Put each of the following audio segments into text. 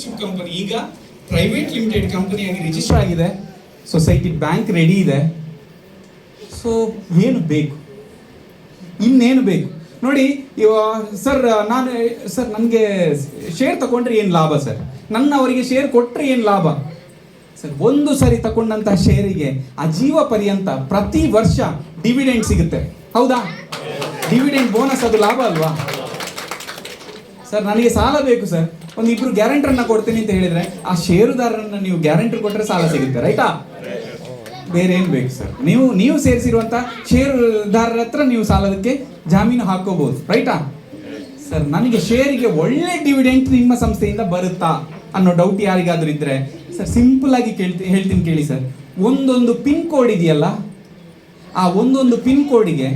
Registered company, ಈಗ private limited ಕಂಪನಿಯಾಗಿ register ಆಗಿದೆ. Society bank ready ಇದೆ. ಸೊ ಏನು ಬೇಕು, ಇನ್ನೇನು ಬೇಕು ನೋಡಿ. ಸರ್ ನನಗೆ ಶೇರ್ ತಗೊಂಡ್ರೆ ಏನು ಲಾಭ ಸರ್, ಅವರಿಗೆ ಶೇರ್ ಕೊಟ್ಟರೆ ಏನು ಲಾಭ ಸರ್? ಒಂದು ಸರಿ ತಗೊಂಡಂತಹ ಶೇರಿಗೆ ಅಜೀವ ಪರ್ಯಂತ ಪ್ರತಿ ವರ್ಷ ಡಿವಿಡೆಂಡ್ ಸಿಗುತ್ತೆ, ಹೌದಾ? ಡಿವಿಡೆಂಡ್ ಬೋನಸ್, ಅದು ಲಾಭ ಅಲ್ವಾ ಸರ್? ನನಗೆ ಸಾಲ ಬೇಕು ಸರ್, ಒಂದು ಇಬ್ರು ಗ್ಯಾರಂಟರ್ನ ಕೊಡ್ತೀನಿ ಅಂತ ಹೇಳಿದ್ರೆ ಆ ಷೇರುದಾರರನ್ನ ನೀವು ಗ್ಯಾರಂಟರ್ ಕೊಟ್ಟರೆ ಸಾಲ ಸಿಗುತ್ತೆ, ರೈಟಾ? ಬೇರೆ ಏನು ಬೇಕು ಸರ್? ನೀವು ಸೇರಿಸಿರುವಂಥ ಷೇರುದಾರರ ಹತ್ರ ನೀವು ಸಾಲದಕ್ಕೆ ಜಾಮೀನು ಹಾಕೋಬಹುದು, ರೈಟಾ ಸರ್? ನನಗೆ ಶೇರಿಗೆ ಒಳ್ಳೆ ಡಿವಿಡೆಂಟ್ ನಿಮ್ಮ ಸಂಸ್ಥೆಯಿಂದ ಬರುತ್ತಾ ಅನ್ನೋ ಡೌಟ್ ಯಾರಿಗಾದ್ರೂ ಇದ್ರೆ ಸರ್, ಸಿಂಪಲ್ ಆಗಿ ಹೇಳ್ತೀನಿ ಕೇಳಿ ಸರ್. ಒಂದೊಂದು ಪಿನ್ ಕೋಡ್ ಇದೆಯಲ್ಲ, ಆ ಒಂದೊಂದು ಪಿನ್ ಕೋಡಿಗೆ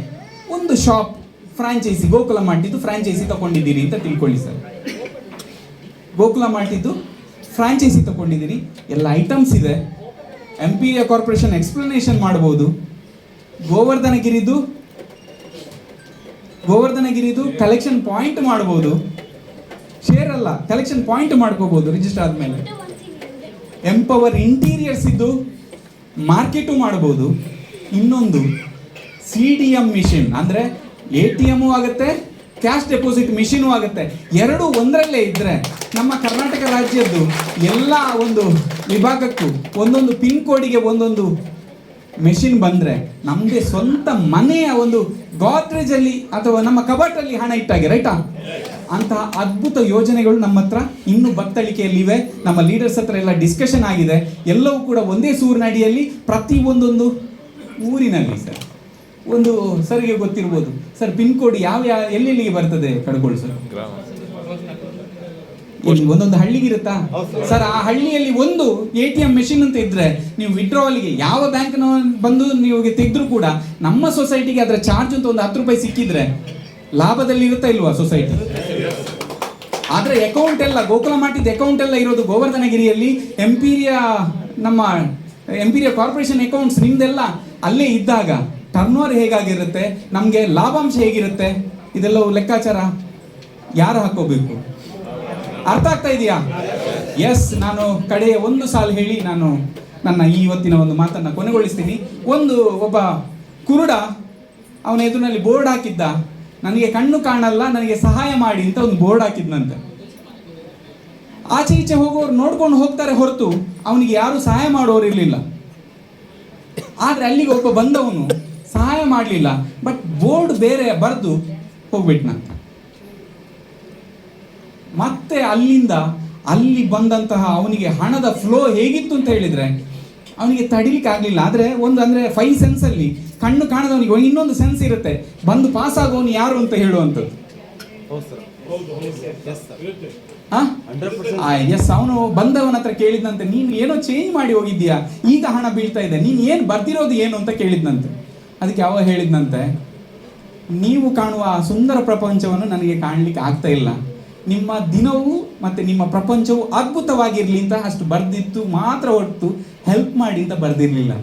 ಒಂದು ಶಾಪ್ ಫ್ರಾಂಚೈಸಿ, ಗೋಕುಲ ಮಾರ್ಟಿದ್ದು ಫ್ರಾಂಚೈಸಿ ತಗೊಂಡಿದ್ದೀರಿ ಅಂತ ತಿಳ್ಕೊಳ್ಳಿ ಸರ್. ಗೋಕುಲ ಮಾರ್ಟಿದ್ದು ಫ್ರಾಂಚೈಸಿ ತಗೊಂಡಿದ್ದೀರಿ, ಎಲ್ಲ ಐಟಮ್ಸ್ ಇದೆ. ಎಂಪೀರಿಯಾ ಕಾರ್ಪೊರೇಷನ್ ಎಕ್ಸ್ಪ್ಲನೇಷನ್ ಮಾಡ್ಬೋದು. ಗೋವರ್ಧನಗಿರಿದು ಕಲೆಕ್ಷನ್ ಪಾಯಿಂಟ್ ಮಾಡ್ಬೋದು. ಶೇರ್ ಅಲ್ಲ, ಕಲೆಕ್ಷನ್ ಪಾಯಿಂಟ್ ಮಾಡ್ಕೋಬಹುದು ರಿಜಿಸ್ಟರ್ ಆದ್ಮೇಲೆ. ಎಂಪವರ್ ಇಂಟೀರಿಯರ್ಸ್ ಇದ್ದು ಮಾರ್ಕೆಟು ಮಾಡ್ಬೋದು. ಇನ್ನೊಂದು CDM ಮಿಷಿನ್, ಅಂದರೆ ATM ಆಗುತ್ತೆ, ಕ್ಯಾಶ್ ಡೆಪಾಸಿಟ್ ಮಿಷಿನು ಆಗುತ್ತೆ. ಎರಡು ಒಂದರಲ್ಲೇ ಇದ್ದರೆ ನಮ್ಮ ಕರ್ನಾಟಕ ರಾಜ್ಯದ್ದು ಎಲ್ಲ ಒಂದು ವಿಭಾಗಕ್ಕೂ ಒಂದೊಂದು ಪಿನ್ ಕೋಡಿಗೆ ಒಂದೊಂದು ಮೆಷಿನ್ ಬಂದರೆ ನಮಗೆ ಸ್ವಂತ ಮನೆಯ ಒಂದು ಗೋದ್ರೇಜಲ್ಲಿ ಅಥವಾ ನಮ್ಮ ಕಬಾಟಲ್ಲಿ ಹಣ ಇಟ್ಟಾಗೆ, ರೈಟಾ? ಅಂತಹ ಅದ್ಭುತ ಯೋಜನೆಗಳು ನಮ್ಮ ಹತ್ರ ಇನ್ನೂ ಬತ್ತಳಿಕೆಯಲ್ಲಿವೆ. ನಮ್ಮ ಲೀಡರ್ಸ್ ಹತ್ರ ಎಲ್ಲ ಡಿಸ್ಕಷನ್ ಆಗಿದೆ. ಎಲ್ಲವೂ ಕೂಡ ಒಂದೇ ಸೂರಿನಡಿಯಲ್ಲಿ ಪ್ರತಿ ಒಂದೊಂದು ಊರಿನಲ್ಲಿ ಸರ್, ಒಂದು ಸರ್ಗೆ ಗೊತ್ತಿರ್ಬೋದು ಸರ್, ಪಿನ್ ಕೋಡ್ ಎಲ್ಲೆಲ್ಲಿಗೆ ಬರ್ತದೆ ಕಡ್ಗೋಳು ಸರ್? ಒಂದೊಂದು ಹಳ್ಳಿಗಿರುತ್ತಾ ಸರ್? ಆ ಹಳ್ಳಿಯಲ್ಲಿ ಒಂದು ATM ಮೆಷಿನ್ ಅಂತ ಇದ್ರೆ ನೀವು ವಿಡ್ರಾವಲ್ಗೆ ಯಾವ ಬ್ಯಾಂಕ್ನ ಬಂದು ನೀವು ತೆಗೆದ್ರೂ ಕೂಡ ನಮ್ಮ ಸೊಸೈಟಿಗೆ ಅದರ ಚಾರ್ಜ್ ಅಂತ ಒಂದು 10 ರೂಪಾಯಿ ಸಿಕ್ಕಿದ್ರೆ ಲಾಭದಲ್ಲಿ ಇರುತ್ತಾ ಇಲ್ವಾ ಸೊಸೈಟಿ? ಆದ್ರೆ ಅಕೌಂಟ್ ಎಲ್ಲ, ಗೋಕುಲ ಮಾರ್ಟಿದ ಅಕೌಂಟ್ ಎಲ್ಲ ಇರೋದು ಗೋವರ್ಧನಗಿರಿಯಲ್ಲಿ. ನಮ್ಮ ಎಂಪೀರಿಯಾ ಕಾರ್ಪೊರೇಷನ್ ಅಕೌಂಟ್ಸ್ ನಿಮ್ದೆಲ್ಲ ಅಲ್ಲೇ ಇದ್ದಾಗ ಟರ್ನ್ ಓವರ್ ಹೇಗಾಗಿರುತ್ತೆ, ನಮಗೆ ಲಾಭಾಂಶ ಹೇಗಿರುತ್ತೆ, ಇದೆಲ್ಲವೂ ಲೆಕ್ಕಾಚಾರ ಯಾರು ಹಾಕೋಬೇಕು? ಅರ್ಥ ಆಗ್ತಾ ಇದೆಯಾ? ಎಸ್, ನಾನು ಕಡೆಯ ಒಂದು ಸಾಲು ಹೇಳಿ ನಾನು ನನ್ನ ಇವತ್ತಿನ ಒಂದು ಮಾತನ್ನು ಕೊನೆಗೊಳಿಸ್ತೀನಿ. ಒಬ್ಬ ಕುರುಡ ಅವನ ಎದುರಿನಲ್ಲಿ ಬೋರ್ಡ್ ಹಾಕಿದ್ದ, ನನಗೆ ಕಣ್ಣು ಕಾಣಲ್ಲ, ನನಗೆ ಸಹಾಯ ಮಾಡಿ ಅಂತ ಒಂದು ಬೋರ್ಡ್ ಹಾಕಿದ್ನಂತೆ. ಆಚೆ ಈಚೆ ಹೋಗೋರು ನೋಡ್ಕೊಂಡು ಹೋಗ್ತಾರೆ ಹೊರತು ಅವನಿಗೆ ಯಾರು ಸಹಾಯ ಮಾಡೋರು ಇರಲಿಲ್ಲ. ಆದ್ರೆ ಅಲ್ಲಿಗೆ ಒಬ್ಬ ಬಂದವನು ಸಹಾಯ ಮಾಡಲಿಲ್ಲ, ಬಟ್ ಬೋರ್ಡ್ ಬೇರೆ ಬರೆದು ಹೋಗ್ಬಿಟ್ನಂತೆ. ಮತ್ತೆ ಅಲ್ಲಿ ಬಂದಂತಹ ಅವನಿಗೆ ಹಣದ ಫ್ಲೋ ಹೇಗಿತ್ತು ಅಂತ ಹೇಳಿದ್ರೆ ಅವನಿಗೆ ತಡಿಲಿಕ್ಕೆ ಆಗಲಿಲ್ಲ. ಆದರೆ ಅಂದರೆ 5 ಸೆನ್ಸಲ್ಲಿ ಕಣ್ಣು ಕಾಣದವನಿಗೆ ಇನ್ನೊಂದು ಸೆನ್ಸ್ ಇರುತ್ತೆ, ಬಂದು ಪಾಸ್ ಆಗೋನು ಯಾರು ಅಂತ ಹೇಳುವಂಥದ್ದು. ಎಸ್, ಅವನು ಬಂದವನ ಹತ್ರ ಕೇಳಿದ್ನಂತೆ, ನೀನು ಏನೋ ಚೇಂಜ್ ಮಾಡಿ ಹೋಗಿದ್ದೀಯಾ, ಈಗ ಹಣ ಬೀಳ್ತಾ ಇದೆ, ನೀನು ಏನು ಬರ್ದಿರೋದು ಏನು ಅಂತ ಕೇಳಿದ್ನಂತೆ. ಅದಕ್ಕೆ ಅವ ಹೇಳಿದ್ನಂತೆ, ನೀವು ಕಾಣುವ ಸುಂದರ ಪ್ರಪಂಚವನ್ನು ನನಗೆ ಕಾಣಲಿಕ್ಕೆ ಆಗ್ತಾ ಇಲ್ಲ, ನಿಮ್ಮ ದಿನವೂ ಮತ್ತು ನಿಮ್ಮ ಪ್ರಪಂಚವು ಅದ್ಭುತವಾಗಿರಲಿ ಅಂತ ಅಷ್ಟು ಬರ್ದಿತ್ತು ಮಾತ್ರ, ಹೊರತು ಹೆಲ್ಪ್ ಮಾಡಿ ಅಂತ ಬರ್ದಿರ್ಲಿಲ್ಲ.